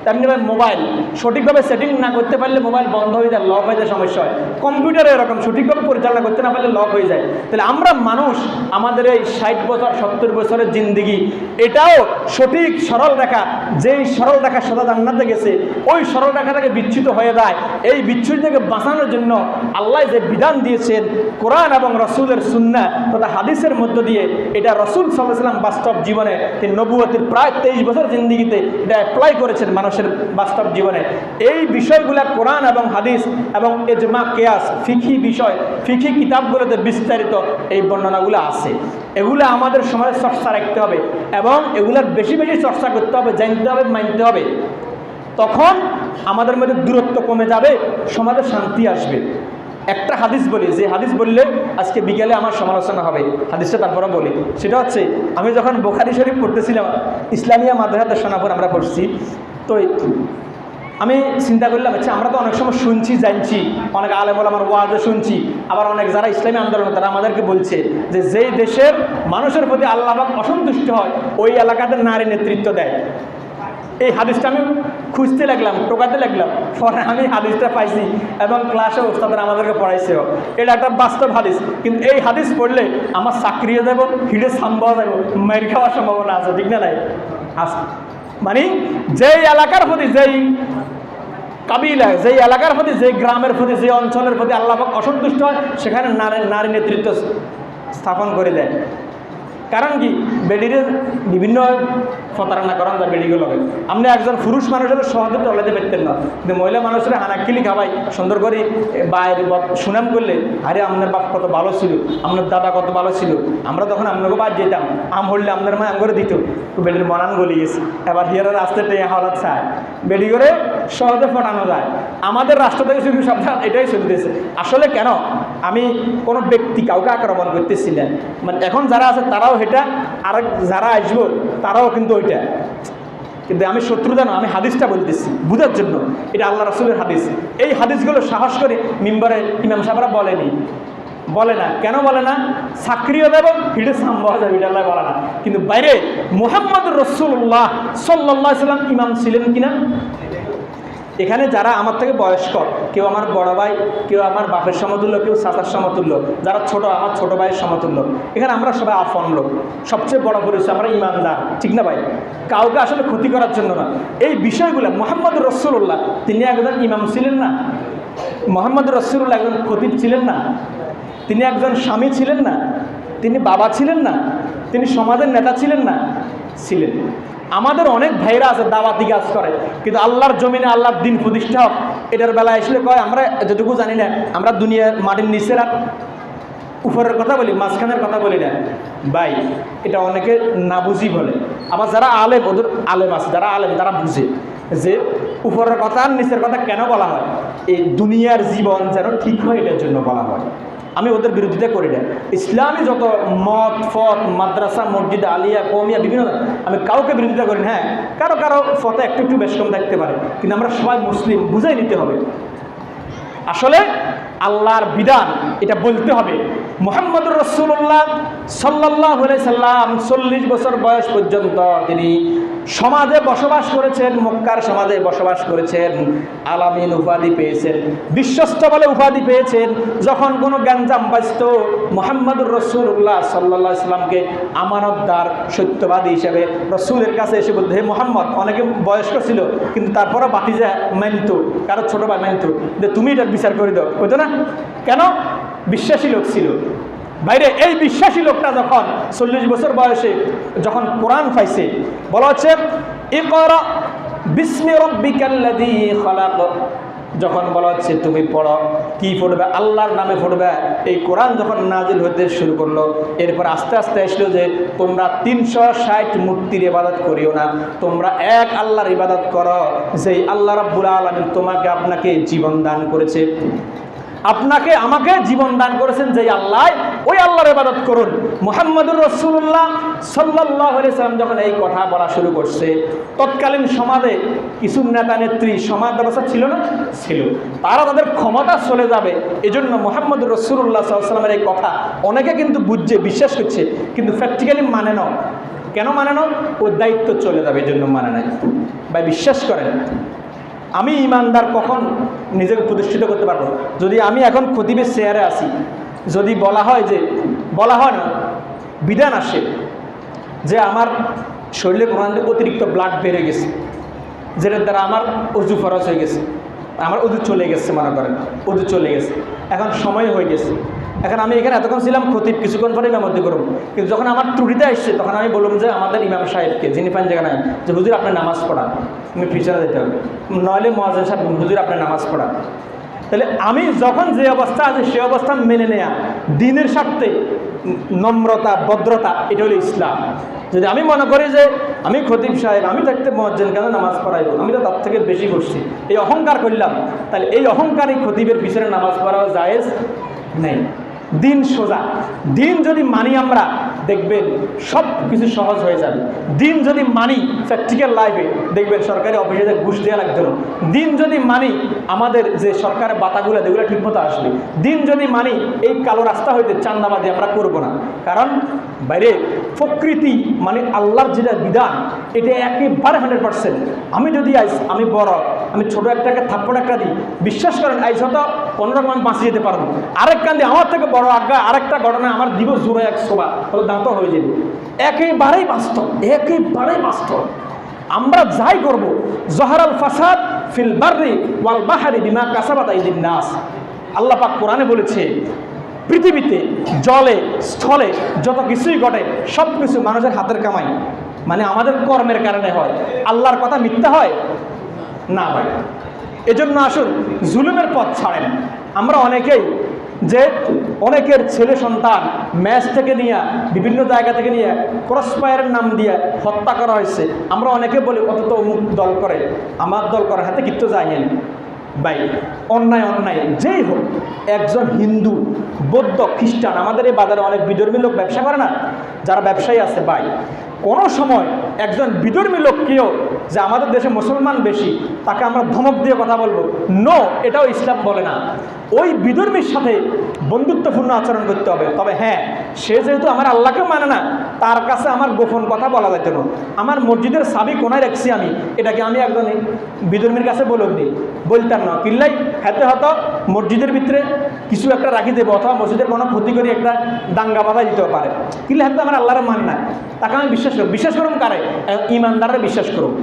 তেমনি ভাই মোবাইল সঠিকভাবে সেটিং না করতে পারলে মোবাইল বন্ধ হয়ে যায়, লক হয়ে যায়, সমস্যা হয়। কম্পিউটারে এরকম সঠিকভাবে পরিচালনা করতে না পারলে লক হয়ে যায়। তাহলে আমরা মানুষ আমাদের এই 60 বছর 70 বছরের জিন্দিগি, এটাও সঠিক সরল রেখা, যেই সরল রেখা সদা জান্নাতে গেছে ওই সরল রেখা থেকে বিচ্যুত হয়ে যায়। এই বিচ্যুতি থেকে বাঁচানোর জন্য আল্লাহ যে বিধান দিয়েছেন কোরআন এবং রসুলের সুন্নাহ তথা হাদিসের মধ্য দিয়ে, এটা রসুল সাল্লাল্লাহু আলাইহি ওয়াসাল্লাম বাস্তব জীবনে তিনি নবুয়তের প্রায় 23 বছর জিন্দিগিতে এটা অ্যাপ্লাই করেছেন মানুষের বাস্তব জীবনে। এই বিষয়গুলো কোরআন এবং হাদিস এবং ইজমা কিয়াস ফিকহি বিষয়, ফিকহি কিতাবগুলোতে বিস্তারিত এই বর্ণনাগুলো আছে। এগুলো আমাদের সমাজে চর্চা রাখতে হবে এবং এগুলোর বেশি বেশি চর্চা করতে হবে, জানতে হবে, মানতে হবে। তখন আমাদের মধ্যে দূরত্ব কমে যাবে, সমাজে শান্তি আসবে। একটা হাদিস বলি, যে হাদিস বললে আজকে বিকেলে আমার সমালোচনা হবে, হাদিসটা তারপরে বলি। সেটা হচ্ছে, আমি যখন বুখারী শরীফ পড়তেছিলাম, ইসলামিয়া মাদ্রাসা সোনাপুর আমরা পড়ছি, তো আমি চিন্তা করলাম আচ্ছা আমরা তো অনেক সময় শুনছি, জানছি, অনেক আলেম ওলামার ওয়াজে শুনছি, আবার অনেক যারা ইসলামী আন্দোলন তারা আমাদেরকে বলছে যে যেই দেশের মানুষের প্রতি আল্লাহ পাক অসন্তুষ্ট হয় ওই এলাকাতে নারী নেতৃত্ব দেয়। এই হাদিসটা আমি খুঁজতে লাগলাম, টোকাতে লাগলাম, পরে আমি হাদিসটা পাইছি এবং ক্লাসে ওস্তাদরা আমাদেরকে পড়াইছেও। এটা একটা বাস্তব হাদিস, কিন্তু এই হাদিস পড়লে আমার চাকরিও যাব, হিড়ে সাম্বাও যাব, মার খাওয়ার সম্ভাবনা আছে, ঠিক না নাই? আছে। মানে যেই এলাকার প্রতি, যেই কাবিলা, যেই এলাকার প্রতি, যেই গ্রামের প্রতি, যে অঞ্চলের প্রতি আল্লাহ পাক অসন্তুষ্ট হয় সেখানে নারী নেতৃত্ব স্থাপন করে দেয়। কারণ কি? বেডিরে বিভিন্ন প্রতারণা করান যায় বেডিগুলো। আপনি একজন পুরুষ মানুষের সহজে টলাতে পারতেন না, কিন্তু মহিলা মানুষের হানাকিলি খাওয়াই সুন্দর করে বাইরে সুনাম করলে, আরে আপনার বাপ কত ভালো ছিল, আপনার দাদা কত ভালো ছিল, আমরা তখন আপনাকে বাদ যেতাম, আম হরলে আপনার মা আম করে দিত, বেডির মনান গলি গেছে, এবার হিয়ারের রাস্তাতে হাওলাত চায়। বেডি করে সহজে ফটানো যায়। আমাদের রাষ্ট্র থেকে শুধু সাবধান এটাই চলতেছে। আসলে কেন আমি কোনো ব্যক্তি কাউকে আক্রমণ করতেছি না, মানে এখন যারা আছে তারাও এটা, আর যারা আসবো তারাও কিন্তু ওইটা। কিন্তু আমি শত্রু জানো, আমি হাদিসটা বলতেছি বুঝার জন্য, এটা আল্লাহ রাসূলের হাদিস। এই হাদিসগুলো সাহস করে মিম্বরে ইমাম সাহেবরা বলে না। কেন বলে না? চাকরিও দেব, হিডে সাম্বা যাবে, এটা আল্লাহ বলে না। কিন্তু বাইরে মুহাম্মদুর রাসূলুল্লাহ সাল্লাল্লাহু আলাইহি ওয়াসাল্লাম ইমাম ছিলেন কিনা? এখানে যারা আমার থেকে বয়স্ক, কেউ আমার বড় ভাই, কেউ আমার বাপের সমতুল্য, কেউ চাচার সমতুল্য, যারা ছোট আমার ছোট ভাইয়ের সমতুল্য, এখানে আমরা সবাই আপন লোক। সবচেয়ে বড় পরিচয় আমরা ইমানদার, ঠিক না ভাই? কাউকে আসলে ক্ষতি করার জন্য না। এই বিষয়গুলো মুহাম্মদুর রাসূলুল্লাহ তিনি একজন ইমাম ছিলেন না? মুহাম্মদুর রাসূলুল্লাহ একজন খতিব ছিলেন না? তিনি একজন স্বামী ছিলেন না? তিনি বাবা ছিলেন না? তিনি সমাজের নেতা ছিলেন না? ছিলেন। আমাদের অনেক ভাইরা আছে দাওয়াতি কাজ করে, কিন্তু আল্লাহর জমিনে আল্লাহর দিন প্রতিষ্ঠা হোক এটার বেলা আসলে কয় আমরা যতটুকু জানি না, আমরা দুনিয়ার মাটির নিচের আর উপরের কথা বলি, মাঝখানের কথা বলি না ভাই। এটা অনেকে না বুঝি বলে। আবার যারা আলেম, ওদের আলেম আছে, যারা আলেম তারা বুঝে যে উপরের কথা আর নিচের কথা কেন বলা হয়। এই দুনিয়ার জীবন যেন ঠিক হয় এটার জন্য বলা হয়। আমি ওদের বিরোধিতা করি না। ইসলামী যত মত ফত, মাদ্রাসা, মসজিদ, আলিয়া, কমিয়া, বিভিন্ন, আমি কাউকে বিরোধিতা করি না। হ্যাঁ, কারো ফতে একটু বেশ কম থাকতে পারে, কিন্তু আমরা সবাই মুসলিম, বুঝাই নিতে হবে। আসলে আল্লাহর বিধান এটা বলতে হবে। মুহাম্মদুর রাসূলুল্লাহ সাল্লাল্লাহু আলাইহি সাল্লাম 40 বছর বয়স পর্যন্ত তিনি সমাজে বসবাস করেছেন, মক্কার সমাজে বসবাস করেছেন। আলামিন উপাধি পেয়েছেন, বিশ্বস্ত বলে উপাধি পেয়েছেন। যখন কোনো গ্যাঞ্জাম বাজত, মুহাম্মদুর রাসূলুল্লাহ সাল্লাল্লাহু আলাইহি সাল্লামকে আমানতদার, সত্যবাদী হিসেবে রসুলের কাছে এসে বলতে, হে মুহাম্মদ, অনেকে বয়স্ক ছিল কিন্তু তারপরও বাতিজা মানত, কারো ছোট ভাই মানত, যে তুমি এটার বিচার করে দাও, হইতো না? কেন? বিশ্বাসী লোক ছিল। বাইরে এই বিশ্বাসী লোকটা যখন 40 বছর বয়সে যখন কোরআন পাইছে, বলা হচ্ছে ইকরা বিসমি রাব্বিকাল্লাযী খালাক, যখন বলা হচ্ছে তুমি পড়ো, কি পড়বে? আল্লাহর নামে পড়বে। এই কোরআন যখন নাজিল হতে শুরু করলো, এরপর আস্তে আস্তে আসলো যে তোমরা 360 মূর্তির ইবাদত করিও না, তোমরা এক আল্লাহর ইবাদত করো, যেই আল্লাহ রাব্বুল আলামিন তোমাকে আপনাকে জীবন দান করেছে, আপনাকে আমাকে জীবন দান করেছেন যেই আল্লাহ, ওই আল্লাহর ইবাদত করুন। মুহাম্মদুর রাসূলুল্লাহ সাল্লাল্লাহু আলাইহি সাল্লাম যখন এই কথা বলা শুরু করছে, তৎকালীন সমাজে কিছু নেতা নেত্রী, সমাজ ব্যবস্থা ছিল না? ছিল। তারা তাদের ক্ষমতা চলে যাবে, এজন্য মুহাম্মদুর রাসূলুল্লাহ সাল্লাল্লাহু আলাইহি সাল্লামের এই কথা অনেকে কিন্তু বুঝছে, বিশ্বাস করছে, কিন্তু প্র্যাকটিক্যালি মানে না। কেন মানে না? ওর দায়িত্ব চলে যাবে, এজন্য মানে নাই। ভাই বিশ্বাস করেন, আমি ইমানদার কখন নিজেকে প্রতিষ্ঠিত করতে পারবো? যদি আমি এখন খতিবের চেয়ারে আসি, যদি বলা হয় না, বিধান আসে যে আমার শরীরে কোরআন অতিরিক্ত ব্লাড বেড়ে গেছে, যেটার দ্বারা আমার অজু ফরজ হয়ে গেছে, আমার অজু চলে গেছে, মনে করেন অজু চলে গেছে, এখন সময় হয়ে গেছে, এখন আমি এখানে এতক্ষণ ছিলাম খতিব, কিছুক্ষণ পরে ইমামতি করব, কিন্তু যখন আমার ত্রুটিতে আসছে তখন আমি বললাম যে আমাদের ইমাম সাহেবকে, যিনি পান জায়গা নাই, যে হুজুর আপনি নামাজ পড়ান, তুমি ফিচারে যেতে হবে, নইলে মুয়াজ্জিন সাহেব, হুজুর আপনি নামাজ পড়ান। তাহলে আমি যখন যে অবস্থা আছে সে অবস্থা মেনে নেয়া, দিনের স্বার্থে নম্রতা, ভদ্রতা, এটা হলো ইসলাম। যদি আমি মনে করি যে আমি খতিব সাহেব, আমি থাকতে মুয়াজ্জিন কেন নামাজ পড়াইব, আমি তো তার থেকে বেশি করছি, এই অহংকার করলাম, তাহলে এই অহংকারী খতিবের পিছনে নামাজ পড়াও জায়েজ নেই। দিন সোজা, দিন যদি মানি আমরা, দেখবেন সব কিছু সহজ হয়ে যাবে। দিন যদি মানি প্র্যাকটিক্যাল লাইফে, দেখবেন সরকারি অফিসে ঘুষ দেওয়া লাগতো না। দিন যদি মানি আমাদের যে সরকারের বাতাগুলো যেগুলো ঠিকমতো আসবে। দিন যদি মানি এই কালো রাস্তা হইতে চান্দাবাদি আমরা করব না। কারণ বাইরে প্রকৃতি মানে আল্লাহর যেটা বিধান, এটা একেবারে 100%। আমি যদি আমি বড়, আমি ছোট একটাকে থাপ্পড় একটা দিই, বিশ্বাস করেন আইস হয়তো 15 রকম আমি বাঁচিয়ে যেতে পারবো। আরেক কান্দি আমার থেকে বড় আজ্ঞা, আরেকটা ঘটনা আমার দিব জোরে এক সোবা, হয়তো দাঁত হয়ে যাবে। একেবারেই বাস্তব, একেবারেই বাস্তব। আমরা যাই করব, জহারাল ফাসাদ ফিল বাররি ওয়াল বাহরি বিমা কাসাবাত আইদিন নাস, আল্লাহ পাক কোরআনে বলেছে পৃথিবীতে জলে স্থলে যত কিছুই ঘটে সব কিছু মানুষের হাতের কামাই, মানে আমাদের কর্মের কারণে হয়। আল্লাহর কথা মিথ্যা হয় না ভাই। এজন্য আসুন জুলুমের পথ ছাড়েন। আমরা অনেকেই যে অনেকের ছেলে সন্তান ম্যাচ থেকে নিয়ে বিভিন্ন জায়গা থেকে নিয়ে ক্রস ফায়ারের নাম দিয়ে হত্যা করা হয়েছে। আমরা অনেকে বলি অত তো অমুক দল করে, আমার দল করে, হাতে কিচ্ছু যায়নি ভাই। অন্যায় অন্যায় যেই হোক, একজন হিন্দু, বৌদ্ধ, খ্রিস্টান, আমাদের এই বাজারে অনেক বিধর্মী লোক ব্যবসা করে না, যারা ব্যবসায়ী আছে ভাই, কোনো সময় একজন বিধর্মী লোককেও যে আমাদের দেশে মুসলমান বেশি তাকে আমরা ধমক দিয়ে কথা বলবো, নো, এটাও ইসলাম বলে না। ওই বিধর্মীর সাথে বন্ধুত্বপূর্ণ আচরণ করতে হবে। তবে হ্যাঁ, সে যেহেতু আমার আল্লাহকে মানে না, তার কাছে আমার গোপন কথা বলা যেত না। আমার মসজিদের চাবি কোনায় রাখছি আমি, এটাকে আমি একজন বিধর্মীর কাছে বলতাম না, কিল্লাই হাতে হয়তো মসজিদের ভিতরে কিছু একটা রাখি দেবো, অথবা মসজিদের কোনো ক্ষতি করে একটা দাঙ্গা বাধা দিতে পারে, কিল্লাই হাতে আমার আল্লাহর মান না, তাকে আমি বিশ্বাস করুন কারে? ইমানদারে বিশ্বাস করুন।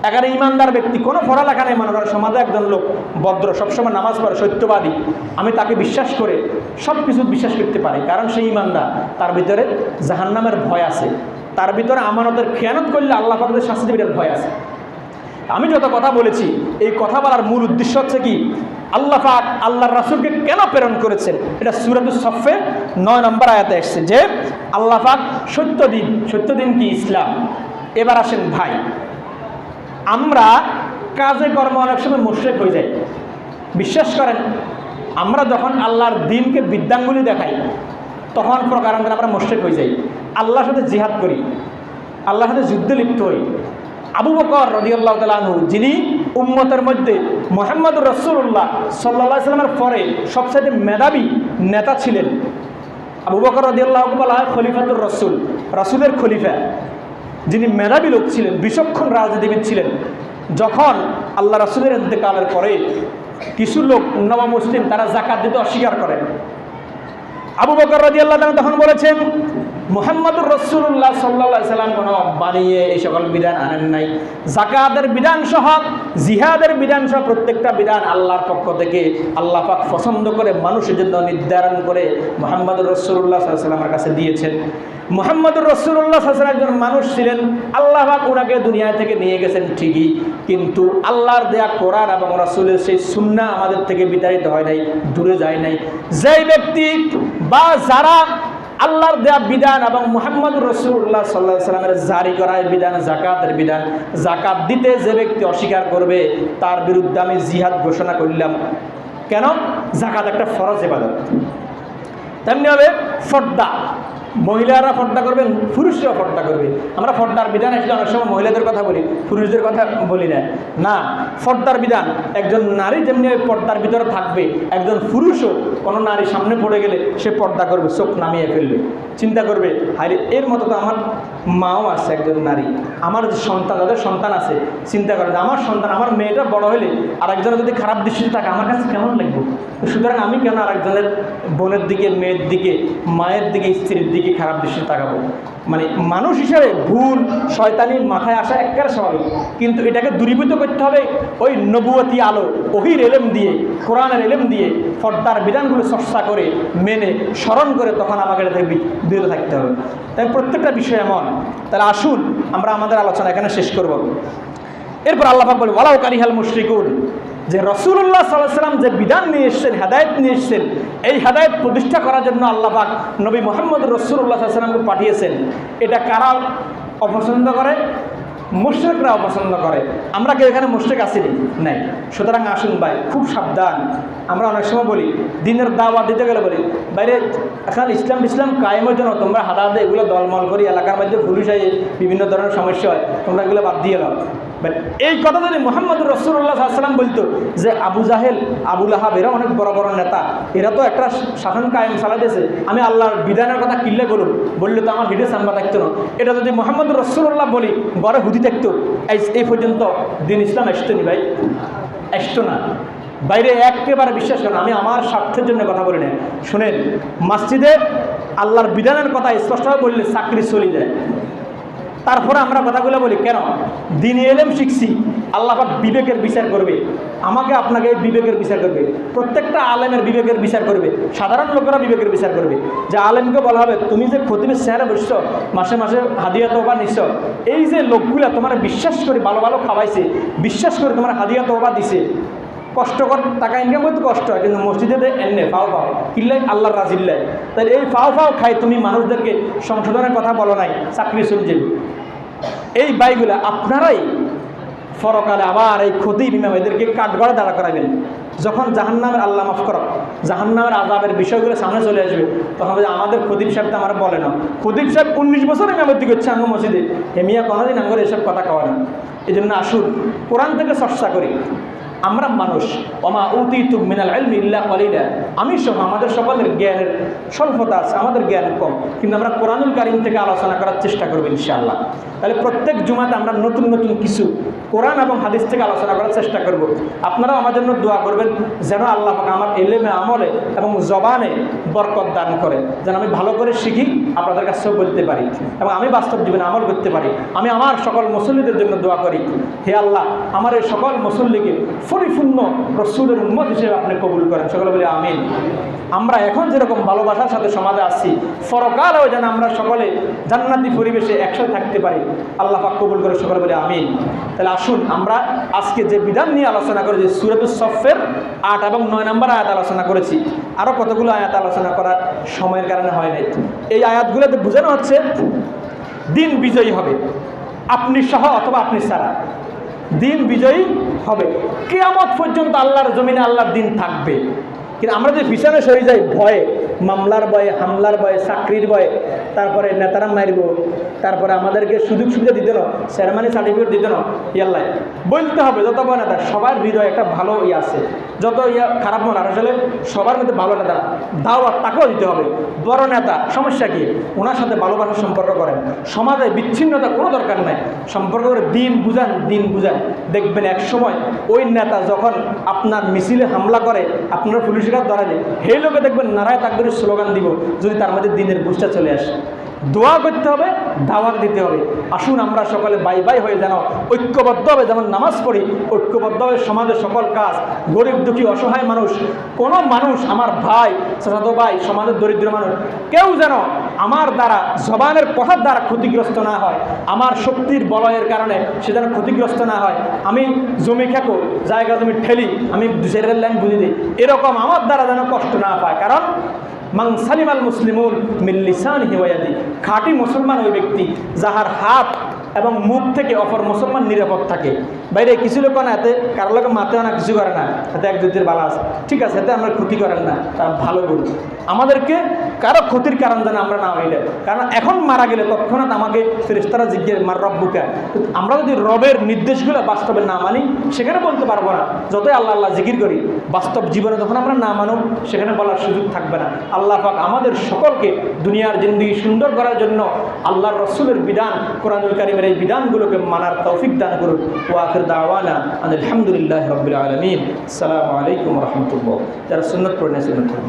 এখানে ইমানদার ব্যক্তি, কোনো পড়ালেখা নেই, মনে করেন সমাজে একজন লোক ভদ্র, সবসময় নামাজ পড়ে, সত্যবাদী, আমি তাকে বিশ্বাস করে সব কিছু বিশ্বাস করতে পারি, কারণ সেই ইমানদার। তার ভিতরে জাহান্নামের ভয় আছে, তার ভিতরে আমানতের খেয়ানত করলে আল্লাহ পাকের শাস্তি দেবার ভয় আছে। আমি যত কথা বলেছি, এই কথা বলার মূল উদ্দেশ্য হচ্ছে কি, আল্লাহ পাক আল্লাহর রাসূলকে কেন প্রেরণ করেছেন, এটা সূরাতুস সফে 9 নম্বর আয়াতে এসেছে যে আল্লাহ পাক সত্য দিন কি? ইসলাম। এবার আসেন ভাই, আমরা কাজে কর্ম অনেক সময় মুশরিক হয়ে যাই। বিশ্বাস করেন, আমরা যখন আল্লাহর দ্বীনকে বিদ্যাঙ্গুলি দেখাই, তখন প্রকারান্তরে আমরা মুশরিক হয়ে যাই। আল্লাহর সাথে জিহাদ করি, আল্লাহর সাথে যুদ্ধে লিপ্ত হই। আবু বকর রাদিয়াল্লাহু তাআলা আনহু, যিনি উম্মতের মধ্যে মুহাম্মদুর রাসূলুল্লাহ সাল্লাল্লাহু আলাইহি ওয়াসাল্লামের পরে সবচেয়ে মেধাবী নেতা ছিলেন, আবু বকর রাদিয়াল্লাহু আনহু বলা হয় খলিফাতুর রাসূল, রাসূলের খলিফা, যিনি মেধাবী লোক ছিলেন, বিচক্ষণ রাজনীতিবিদ ছিলেন। যখন আল্লাহ রাসূলের ইন্তেকালের পরে কিছু লোক নব মুসলিম তারা যাকাত দিতে অস্বীকার করে, আবু বকর রাদিয়াল্লাহু তাআলা তখন বলেছেন, মুহাম্মদুর রাসূলুল্লাহ সাল্লাল্লাহু আলাইহি ওয়াসাল্লাম কোনো বানিয়ে এই সকল বিধান আনেন নাই। যাকাতের বিধান সহ, জিহাদের বিধান সহ প্রত্যেকটা বিধান আল্লাহর পক্ষ থেকে আল্লাহ পাক পছন্দ করে মানুষের জন্য নির্ধারণ করে মুহাম্মদুর রাসূলুল্লাহ সাল্লাল্লাহু আলাইহি ওয়াসাল্লামের কাছে দিয়েছেন। মুহাম্মদুর রাসূলুল্লাহ সাল্লাল্লাহু আলাইহি ওয়াসাল্লাম একজন মানুষ ছিলেন, আল্লাহ পাক ওনাকে দুনিয়া থেকে নিয়ে গেছেন ঠিকই, কিন্তু আল্লাহর দেয়া কোরআন এবং রাসূলের সেই সুন্নাহ আমাদের থেকে বিতাড়িত হয় নাই, দূরে যায় নাই। যেই ব্যক্তি বা যারা আল্লাহর দেয়া বিধান এবং মুহাম্মদুর রাসূলুল্লাহ সাল্লাল্লাহু আলাইহি ওয়াসাল্লামের জারি করা বিধান, যাকাতের বিধান, যাকাত দিতে যে ব্যক্তি অস্বীকার করবে, তার বিরুদ্ধে আমি জিহাদ ঘোষণা করলাম। কেন? যাকাত একটা ফরজ ইবাদত। তেমনি হবে পর্দা, মহিলারা পর্দা করবেন, পুরুষরাও পর্দা করবে। আমরা পর্দার বিধান আসলে অনেক সময় মহিলাদের কথা বলি, পুরুষদের কথা বলি না। না, পর্দার বিধান একজন নারী যেমনি পর্দার ভিতরে থাকবে, একজন পুরুষও কোনো নারী সামনে পড়ে গেলে সে পর্দা করবে, চোখ নামিয়ে ফেলবে, চিন্তা করবে, হায় এর মতো তো আমার মাও আছে একজন নারী, আমার যে সন্তান, যাদের সন্তান আছে, চিন্তা করে আমার সন্তান, আমার মেয়েটা বড় হলে আরেকজনের যদি খারাপ দৃষ্টিতে থাকে আমার কাছে কেমন লাগবে। সুতরাং আমি কেন আরেকজনের বোনের দিকে, মেয়ের দিকে, মায়ের দিকে, স্ত্রীর দিকে খারাপ দৃষ্টিতে তাকাবো? মানে মানুষ হিসাবে ভুল শয়তানি মাথায় আসা একেবারে স্বাভাবিক, কিন্তু এটাকে দূরীভূত করতে হবে ওই নবুয়তি আলো, ওহির এলেম দিয়ে, কোরআনের এলেম দিয়ে, পর্দার বিধানগুলো চর্চা করে, মেনে, স্মরণ করে, তখন আমাকে এটা থেকে বিরত থাকতে হবে। তাই প্রত্যেকটা বিষয় এমন। তাহলে আসুন আমরা আমাদের আলোচনা এখানে শেষ করব। এরপর আল্লাহ পাক বলে, ওয়ালাউ কারিহাল মুশরিকুন, যে রাসূলুল্লাহ সাল্লাল্লাহু আলাইহি ওয়াসাল্লাম যে বিধান নিয়ে এসেছেন, হেদায়েত নিয়ে এসেছেন, এই হেদায়েত প্রতিষ্ঠা করার জন্য আল্লাহ পাক নবী মুহাম্মদ রাসূলুল্লাহ সাল্লাল্লাহু আলাইহি ওয়াসাল্লামকে পাঠিয়েছেন। এটা কারা অপছন্দ করে? মুশরিকরা অপছন্দ করে। আমরা কি এখানে মুশরিক আছি? নাই। সুতরাং আসুন ভাই, খুব সাবধান। আমরা অনেক সময় বলি, দিনের দাওয়াত দিতে গেলে বলি, বাইরে এখন ইসলাম কায়েমের জন্য তোমরা হাঁটাহাঁটি এগুলো দলমল করি, এলাকার মধ্যে পুলিশ হয়, বিভিন্ন ধরনের সমস্যা হয়, তোমরা এগুলো বাদ দিয়ে দাও। বাট এই কথা যদি মুহাম্মদুর রাসূলুল্লাহ সাল্লাল্লাহু আলাইহি ওয়াসাল্লাম বলতো যে আবু জাহেল, আবু লাহাব এরা অনেক বড় বড় নেতা, এরা তো একটা শাসন কায়েম চালাইতেছে, আমি আল্লাহর বিধানের কথা কিল্লে বললে তো আমার হিডে সাম্বা থাকতো না। এটা যদি মুহাম্মদুর রাসূলুল্লাহ বলি, ঘরে হুদি থাকতো, এই পর্যন্ত দিন ইসলাম আসতো নি ভাই, আসতো না। বাইরে একেবারে বিশ্বাস করেন, আমি আমার স্বার্থের জন্য কথা বলি না। শুনেন, মসজিদে আল্লাহর বিধানের কথা স্পষ্টভাবে বললে চাকরি চলে যায়। তারপরে আমরা কথাগুলো বলি কেন? দ্বীনি ইলম শিখছি, আল্লাহ পাক বিবেকের বিচার করবে, আমাকে আপনাকে বিবেকের বিচার করবে, প্রত্যেকটা আলেমের বিবেকের বিচার করবে, সাধারণ লোকেরা বিবেকের বিচার করবে। যে আলেমকে বলা হবে, তুমি যে খতিবের চেহারা বসছো, মাসে মাসে হাদিয়া তওবা নিচ্ছ, এই যে লোকগুলা তোমার বিশ্বাস করে ভালো ভালো খাওয়াইছে, বিশ্বাস করে তোমার হাদিয়া তওবা দিছে, কষ্ট কর, টাকা ইনকাম করতে কষ্ট হয়, কিন্তু মসজিদে এনে ফাও ফাও কিল্লাই আল্লাহর রাজিল্লাই। তাহলে এই ফাও ফাও খাই তুমি মানুষদেরকে সংশোধনের কথা বলো নাই, চাকরি চলে যাবে। এই বাইগুলা আপনারাই পরকালে আবার এই খতিব ইমাম এদেরকে কাঠগড়ে দাঁড়া করাবেন। যখন জাহান্নামের আল্লাহ মাফ করো, জাহান্নামের আযাবের বিষয়গুলো সামনে চলে আসবে, তখন আমাদের খতিব সাহেব তো আমার বলে না, খতিব সাহেব 19 বছর ইমামতি করছে আঙ্গ মসজিদে, হেমিয়া কোনোদিন আঙ্গর এসব কথা কওয়া না। এই জন্য আসুন কোরআন থেকে চর্চা করি। আমরা মানুষ, ওমা উতিতু মিনাল ইলমি ইল্লা কলিলা, আমি সহ আমাদের সকলের জ্ঞানের স্বল্পতা আছে, আমাদের জ্ঞান কম, কিন্তু আমরা কোরআনুল কারীম থেকে আলোচনা করার চেষ্টা করব ইনশাআল্লাহ। তাহলে প্রত্যেক জুমাতে আমরা নতুন নতুন কিছু কোরআন এবং হাদিস থেকে আলোচনা করার চেষ্টা করব। আপনারাও আমার জন্য দোয়া করবেন যেন আল্লাহ পাক আমার ইলমে আমলে এবং জবানে বরকত দান করে, যেন আমি ভালো করে শিখি, আপনাদের কাছেও বলতে পারি এবং আমি বাস্তব জীবনে আমল করতে পারি। আমি আমার সকল মুসল্লিদের জন্য দোয়া করি, হে আল্লাহ আমার এই সকল মুসল্লিকে পরিপূর্ণ রাসূলের উম্মত হিসেবে আপনি কবুল করেন, সকলে বলি আমিন। আমরা এখন যেরকম ভালোবাসার সাথে সমাজে আসছি, পরকালেও যেন আমরা সকলে জান্নাতি পরিবেশে একসাথে থাকতে পারি, আল্লাহ পাক কবুল করে, সকলে বলি আমিন। তাহলে আসুন আমরা আজকে যে বিধান নিয়ে আলোচনা করেছি, সূরাতুস সফফের 8 এবং 9 নম্বর আয়াত আলোচনা করেছি, আরও কতগুলো আয়াত আলোচনা করার সময়ের কারণে হয় নাই। এই আয়াতগুলোতে বোঝানো হচ্ছে দিন বিজয়ী হবে, আপনি সহ অথবা আপনি ছাড়া দিন বিজয়ী হবে, কিয়ামত পর্যন্ত আল্লাহর জমিনে আল্লাহর দিন থাকবে। কিন্তু আমরা যে বিছানে সরে যাই ভয়ে, মামলার ভয়ে, হামলার ভয়ে, চাকরির ভয়ে, তারপরে নেতারা মারব, তারপরে আমাদেরকে সুযোগ সুবিধা দিতে না, সেরেমানি সার্টিফিকেট দিতে না, ইয়াল্লাই বলতে হবে যত বড় নেতা সবার হৃদয়ে একটা ভালো আছে, যত খারাপ মনে আসলে সবার মধ্যে ভালো নেতা দাওয়াত তাকেও দিতে হবে। বড় নেতা সমস্যা কি, ওনার সাথে ভালোবাসার সম্পর্ক করেন, সমাজে বিচ্ছিন্নতা কোনো দরকার নাই, সম্পর্ক করে দিন বুঝান, দিন বুঝান। দেখবেন এক সময় ওই নেতা যখন আপনার মিছিলে হামলা করে, আপনার পুলিশের ধরা যায়, সেই লোকে দেখবেন নারায় তাকবীরের স্লোগান দিব, যদি তার মধ্যে দিনের বুঝটা চলে আসে। দোয়া করতে হবে, দাওয়াত দিতে হবে। আসুন আমরা সকলে বাই বাই হয়ে যেন ঐক্যবদ্ধভাবে যেমন নামাজ পড়ি, ঐক্যবদ্ধভাবে সমাজের সকল কাজ, গরিব দুঃখী অসহায় মানুষ, কোনো মানুষ আমার ভাই, চাচাতো ভাই, সমাজের দরিদ্র মানুষ, কেউ যেন আমার দ্বারা জবানের কথার দ্বারা ক্ষতিগ্রস্ত না হয়, আমার শক্তির বলয়ের কারণে সে যেন ক্ষতিগ্রস্ত না হয়। আমি জমি খেকো, জায়গা জমি ঠেলি, আমি দুশের লাইন বুঝে দিই, এরকম আমার দ্বারা যেন কষ্ট না পায়। কারণ মান সালিমাল মুসলিমুন মিন লিসানিহি ওয়া ইয়াদিহি, খাঁটি মুসলমান ওই ব্যক্তি যাহার হাত এবং মুখ থেকে অপর মুসলমান নিরাপদ থাকে। বাইরে কিছু লোক না এতে কারো লোক মাতেও না, কিছু করে না, এতে এক দুটির বালা আছে, ঠিক আছে, এতে আমরা ক্ষতি করেন না, তার ভালো বলুন। আমাদেরকে কারো ক্ষতির কারণ যেন আমরা না হইলে, কারণ এখন মারা গেলে তৎক্ষণাৎ আমাকে ফেরেশতারা জিজ্ঞেস মার রব্বুকা, আমরা যদি রবের নির্দেশগুলো বাস্তবে না মানি সেখানে বলতে পারবো না, যতই আল্লাহ আল্লাহ জিকির করি, বাস্তব জীবনে যখন আমরা না মানো সেখানে বলার সুযোগ থাকবে না। আল্লাহ পাক আমাদের সকলকে দুনিয়ার জিন্দেগি সুন্দর করার জন্য আল্লাহর রাসূলের বিধান, কোরআনুল কারীমের এই বিধানগুলোকে মানার তৌফিক দান করুন। ওয়া আখির দাওয়ানা আলহামদুলিল্লাহি রাব্বিল আলামিন। আসসালামু আলাইকুম ওয়া রাহমাতুল্লাহ। যারা সুন্নাত পড়েন সুন্নাত পড়ুন।